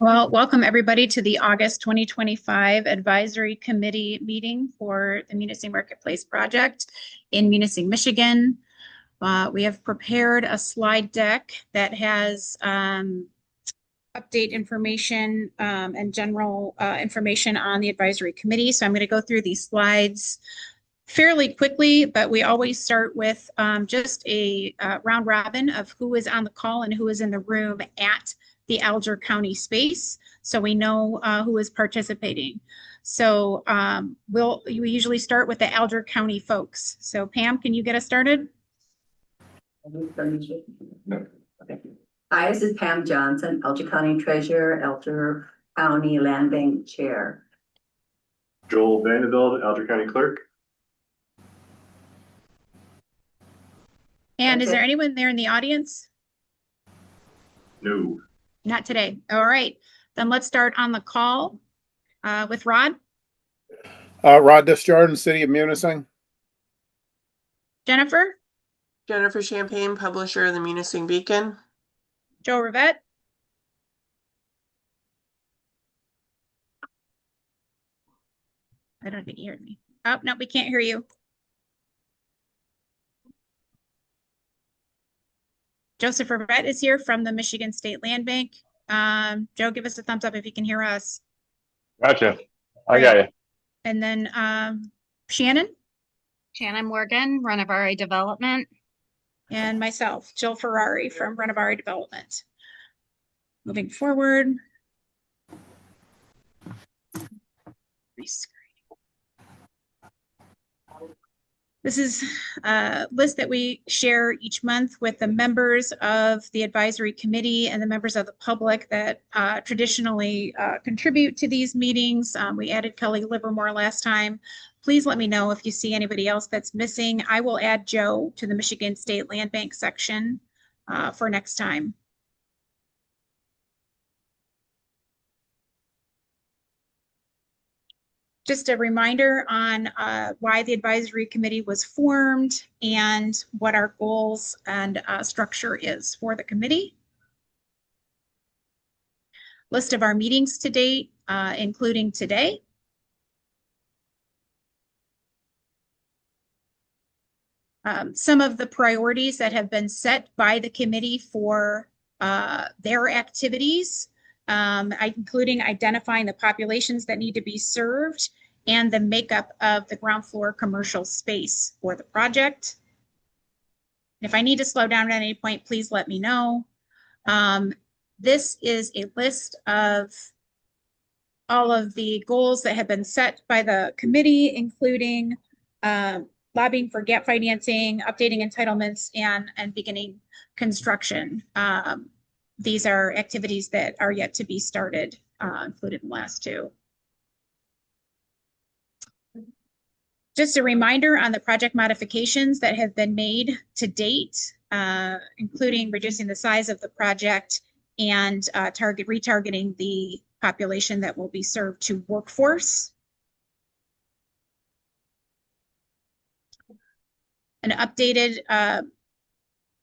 Well, welcome everybody to the August 2025 Advisory Committee meeting for the Munising Marketplace project in Munising, Michigan. We have prepared a slide deck that has update information and general information on the advisory committee. So I'm going to go through these slides fairly quickly, but we always start with just a round robin of who is on the call and who is in the room at the Alger County space, so we know who is participating. So we usually start with the Alger County folks. So Pam, can you get us started? Hi, this is Pam Johnson, Alger County Treasurer, Alger County Land Bank Chair. Joel Vanderbilt, Alger County Clerk. And is there anyone there in the audience? No. Not today. All right, then let's start on the call with Rod. Rod Disjardin, City of Munising. Jennifer. Jennifer Champagne, publisher of the Munising Beacon. Joe Rivette. I don't think you heard me. Oh, no, we can't hear you. Joseph Rivette is here from the Michigan State Land Bank. Joe, give us a thumbs up if you can hear us. Gotcha. I got you. And then Shannon. Shannon Morgan, Renovari Development. And myself, Jill Ferrari from Renovari Development. Moving forward. This is a list that we share each month with the members of the advisory committee and the members of the public that traditionally contribute to these meetings. We added Kelly Livermore last time. Please let me know if you see anybody else that's missing. I will add Joe to the Michigan State Land Bank section for next time. Just a reminder on why the advisory committee was formed and what our goals and structure is for the committee. List of our meetings to date, including today. Some of the priorities that have been set by the committee for their activities, including identifying the populations that need to be served and the makeup of the ground floor commercial space for the project. If I need to slow down at any point, please let me know. This is a list of all of the goals that have been set by the committee, including lobbying for gap financing, updating entitlements, and beginning construction. These are activities that are yet to be started, included in the last two. Just a reminder on the project modifications that have been made to date, including reducing the size of the project and retargeting the population that will be served to workforce. An updated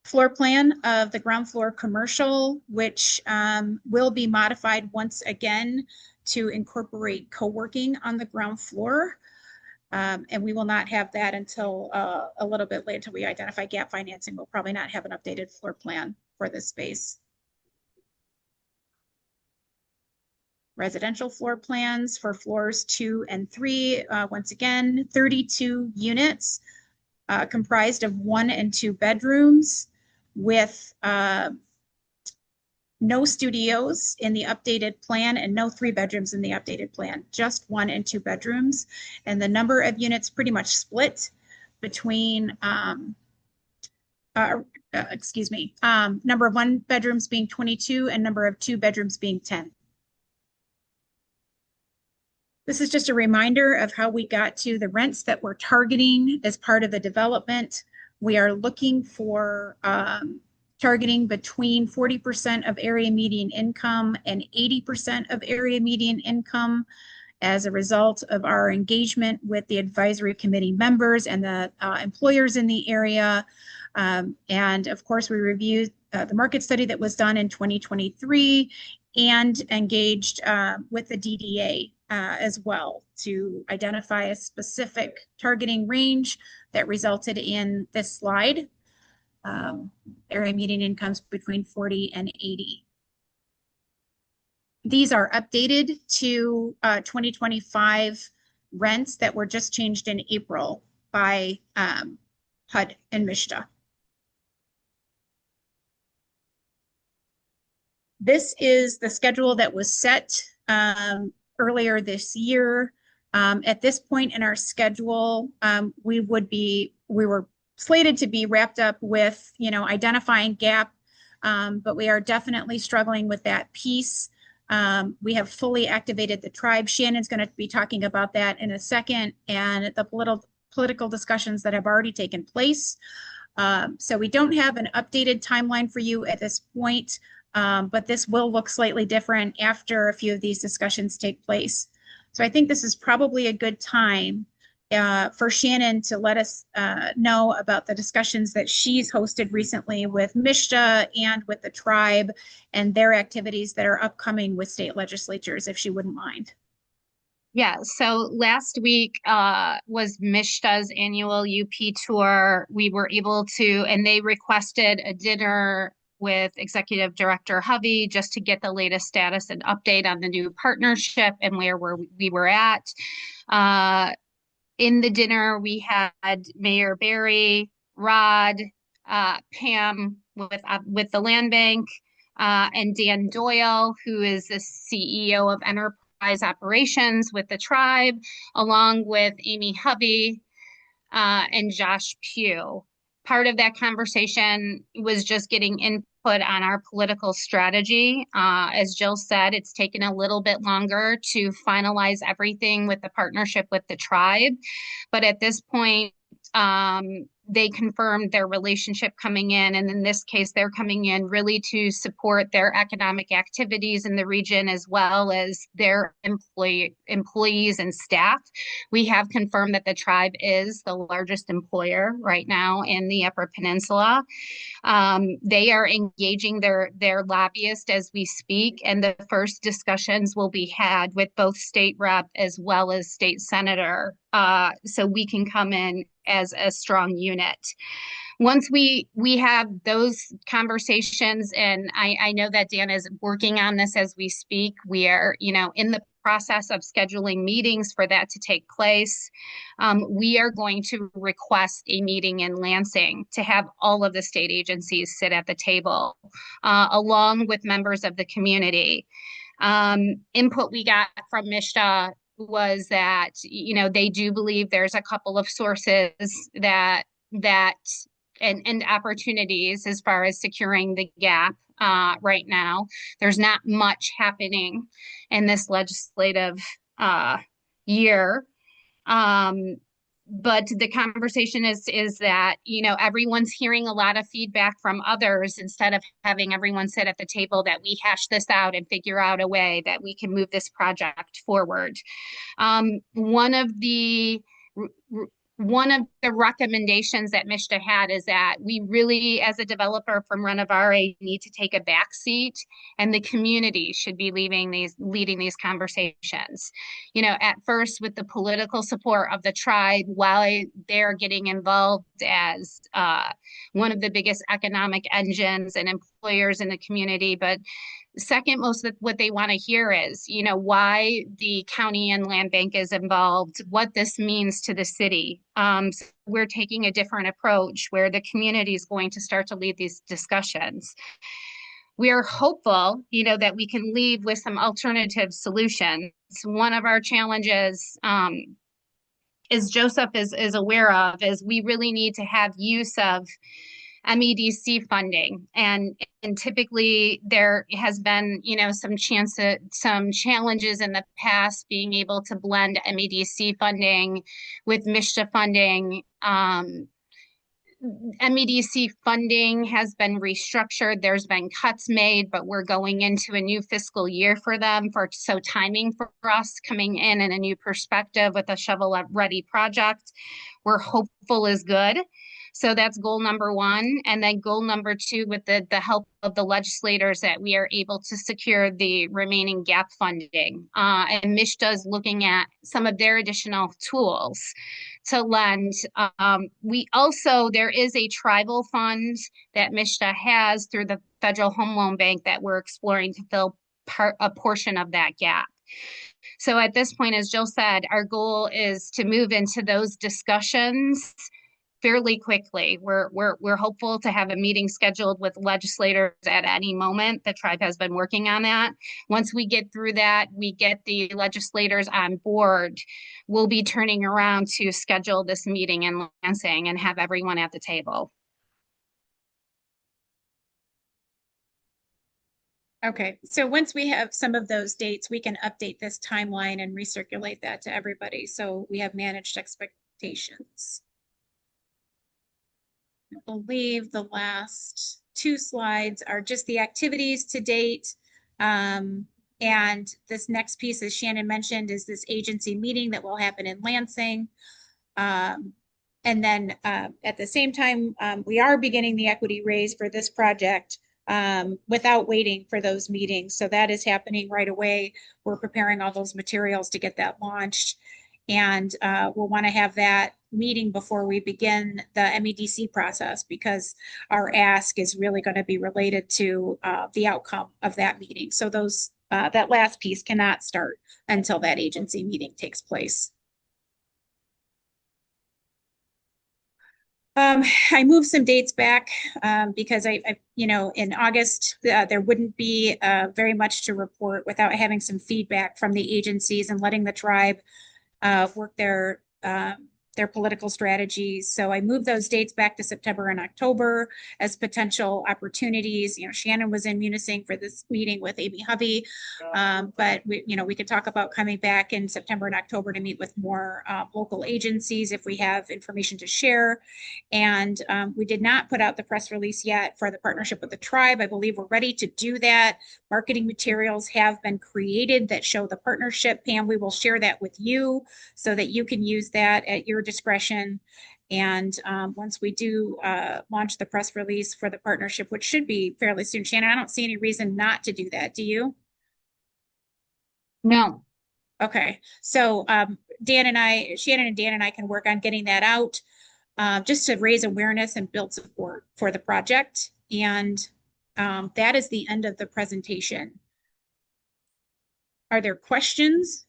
floor plan of the ground floor commercial, which will be modified once again to incorporate co-working on the ground floor. And we will not have that until a little bit later, until we identify gap financing. We'll probably not have an updated floor plan for this space. Residential floor plans for floors 2 and 3. Once again, 32 units comprised of 1 and 2 bedrooms with no studios in the updated plan and no 3 bedrooms in the updated plan, just 1 and 2 bedrooms. And the number of units pretty much split between, number of 1 bedrooms being 22 and number of 2 bedrooms being 10. This is just a reminder of how we got to the rents that we're targeting as part of the development. We are looking for targeting between 40% of area median income and 80% of area median income as a result of our engagement with the advisory committee members and the employers in the area. And of course, we reviewed the market study that was done in 2023 and engaged with the DDA as well to identify a specific targeting range that resulted in this slide. Area median incomes between 40 and 80. These are updated to 2025 rents that were just changed in April by HUD and MISTA. This is the schedule that was set earlier this year. At this point in our schedule, we were slated to be wrapped up with, identifying gap, but we are definitely struggling with that piece. We have fully activated the tribe. Shannon's going to be talking about that in a second, and the political discussions that have already taken place. So we don't have an updated timeline for you at this point, but this will look slightly different after a few of these discussions take place. So I think this is probably a good time for Shannon to let us know about the discussions that she's hosted recently with MISTA and with the tribe and their activities that are upcoming with state legislatures, if she wouldn't mind. Yeah, so last week was MISTA's annual UP tour. We were able to, and they requested a dinner with Executive Director Hovey just to get the latest status and update on the new partnership and where we were at. In the dinner, we had Mayor Barry, Rod, Pam with the land bank, and Dan Doyle, who is the CEO of Enterprise Operations with the tribe, along with Amy Hovey and Josh Pugh. Part of that conversation was just getting input on our political strategy. As Jill said, it's taken a little bit longer to finalize everything with the partnership with the tribe. But at this point, they confirmed their relationship coming in. And in this case, they're coming in really to support their economic activities in the region, as well as their employees and staff. We have confirmed that the tribe is the largest employer right now in the Upper Peninsula. They are engaging their lobbyists as we speak, and the first discussions will be had with both state rep as well as state senator, so we can come in as a strong unit. Once we have those conversations, and I know that Dan is working on this as we speak, we are, in the process of scheduling meetings for that to take place. We are going to request a meeting in Lansing to have all of the state agencies sit at the table, along with members of the community. Input we got from MISTA was that, they do believe there's a couple of sources that and opportunities as far as securing the gap right now. There's not much happening in this legislative year. But the conversation is that, everyone's hearing a lot of feedback from others instead of having everyone sit at the table, that we hash this out and figure out a way that we can move this project forward. One of the recommendations that MISTA had is that we really, as a developer from Renovare, need to take a back seat, and the community should be leading these conversations. At first, with the political support of the tribe, while they're getting involved as one of the biggest economic engines and employers in the community, but second most of what they want to hear is, why the county and land bank is involved, what this means to the city. So we're taking a different approach where the community is going to start to lead these discussions. We are hopeful, that we can leave with some alternative solutions. One of our challenges, as Joseph is aware of, is we really need to have use of MEDC funding, and typically there has been some challenges in the past being able to blend MEDC funding with MISTA funding. MEDC funding has been restructured. There's been cuts made, but we're going into a new fiscal year for them. So timing for us coming in and a new perspective with a shovel-ready project, we're hopeful is good. So that's goal number one. And then goal number two, with the help of the legislators, that we are able to secure the remaining gap funding. And MISHDA is looking at some of their additional tools to lend. There is a tribal fund that MISHDA has through the Federal Home Loan Bank that we're exploring to fill a portion of that gap. So at this point, as Jill said, our goal is to move into those discussions fairly quickly. We're hopeful to have a meeting scheduled with legislators at any moment. The tribe has been working on that. Once we get through that, we get the legislators on board, we'll be turning around to schedule this meeting in Lansing and have everyone at the table. Okay, so once we have some of those dates, we can update this timeline and recirculate that to everybody. So we have managed expectations. I believe the last two slides are just the activities to date. And this next piece, as Shannon mentioned, is this agency meeting that will happen in Lansing. And then at the same time, we are beginning the equity raise for this project without waiting for those meetings. So that is happening right away. We're preparing all those materials to get that launched. And we'll want to have that meeting before we begin the MEDC process, because our ask is really going to be related to the outcome of that meeting. So those that last piece cannot start until that agency meeting takes place. I moved some dates back because in August, there wouldn't be very much to report without having some feedback from the agencies and letting the tribe work their political strategies. So I moved those dates back to September and October as potential opportunities. Shannon was in Munising for this meeting with Amy Hovey, but we could talk about coming back in September and October to meet with more local agencies if we have information to share. And we did not put out the press release yet for the partnership with the tribe. I believe we're ready to do that. Marketing materials have been created that show the partnership. Pam, we will share that with you so that you can use that at your discretion. And once we do launch the press release for the partnership, which should be fairly soon, Shannon, I don't see any reason not to do that. Do you? No. Okay. So Shannon and Dan and I can work on getting that out just to raise awareness and build support for the project. And that is the end of the presentation. Are there questions?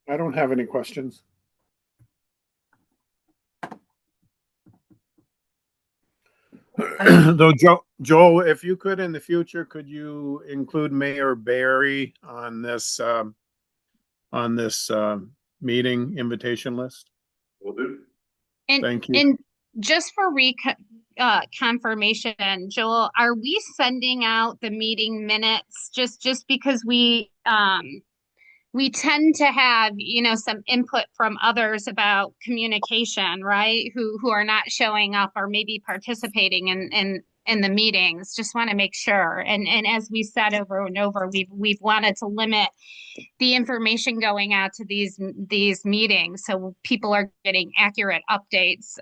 I don't have any questions. Though Joel, if you could in the future, could you include Mayor Barry on this meeting invitation list? Will do. Thank you. And just for confirmation, Joel, are we sending out the meeting minutes just because we tend to have, some input from others about communication, right? Who are not showing up or maybe participating in the meetings. Just want to make sure. And as we said over and over, we've wanted to limit the information going out to these meetings so people are getting accurate updates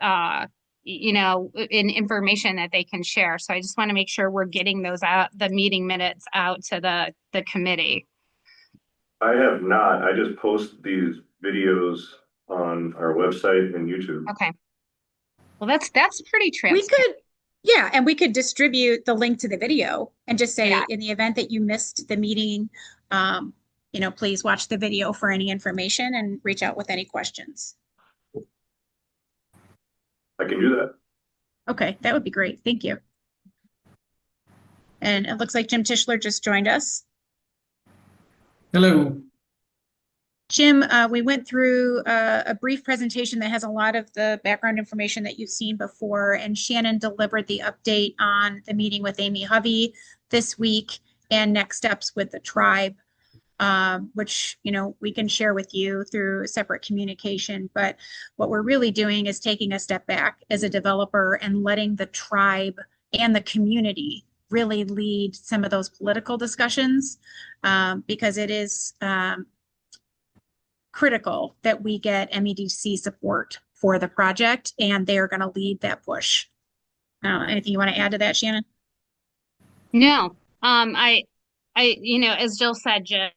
in information that they can share. So I just want to make sure we're getting those out, the meeting minutes out to the committee. I have not. I just post these videos on our website and YouTube. Okay. Well, that's pretty We transparent. could, yeah, and we could distribute the link to the video and just say, Yeah. in the event that you missed the meeting, please watch the video for any information and reach out with any questions. I can do that. Okay, that would be great. Thank you. And it looks like Jim Tischler just joined us. Hello. Jim, we went through a brief presentation that has a lot of the background information that you've seen before, and Shannon delivered the update on the meeting with Amy Hovey this week and next steps with the tribe, which, we can share with you through separate communication. But what we're really doing is taking a step back as a developer and letting the tribe and the community really lead some of those political discussions, because it is critical that we get MEDC support for the project, and they're going to lead that push. Anything you want to add to that, Shannon? No, as Jill said, Jim,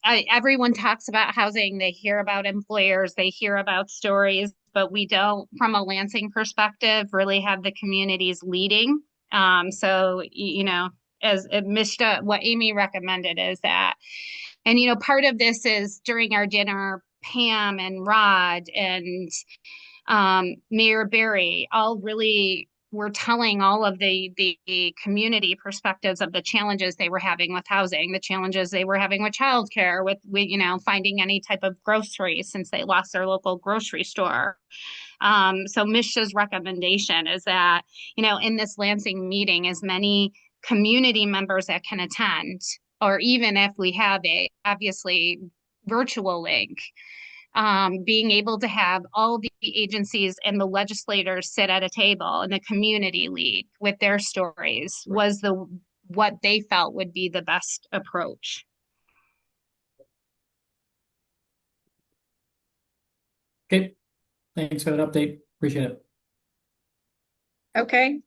everyone talks about housing. They hear about employers, they hear about stories, but we don't, from a Lansing perspective, really have the communities leading. So, as Mishta, what Amy recommended is that, and, part of this is during our dinner, Pam and Rod and Mayor Barry all really were telling all of the community perspectives of the challenges they were having with housing, the challenges they were having with childcare, with finding any type of groceries since they lost their local grocery store. So Mish's recommendation is that, in this Lansing meeting, as many community members that can attend, or even if we have a obviously virtual link, being able to have all the agencies and the legislators sit at a table and the community lead with their stories was what they felt would be the best approach. Okay, thanks for that update. Appreciate it. Okay.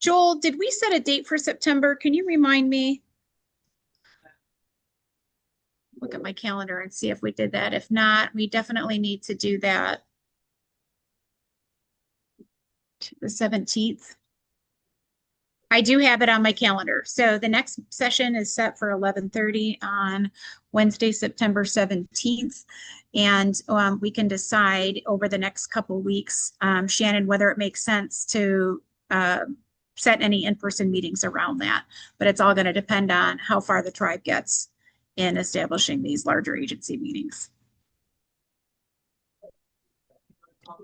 Joel, did we set a date for September? Can you remind me? Look at my calendar and see if we did that. If not, we definitely need to do that. The 17th. I do have it on my calendar. So the next session is set for 11:30 on Wednesday, September 17th. And we can decide over the next couple weeks, Shannon, whether it makes sense to set any in-person meetings around that. But it's all going to depend on how far the tribe gets in establishing these larger agency meetings.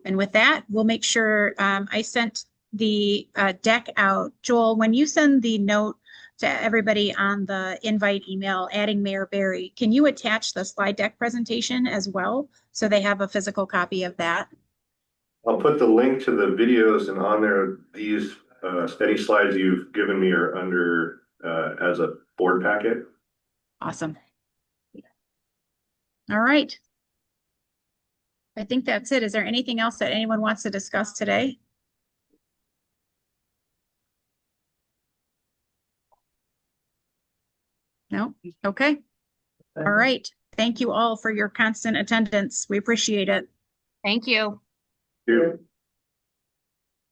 And with that, we'll make sure I sent the deck out. Joel, when you send the note to everybody on the invite email, adding Mayor Barry, can you attach the slide deck presentation as well so they have a physical copy of that? I'll put the link to the videos, and on there, these any slides you've given me are under as a board packet. Awesome. All right. I think that's it. Is there anything else that anyone wants to discuss today? No? Okay. All right. Thank you all for your constant attendance. We appreciate it. Thank you. Here.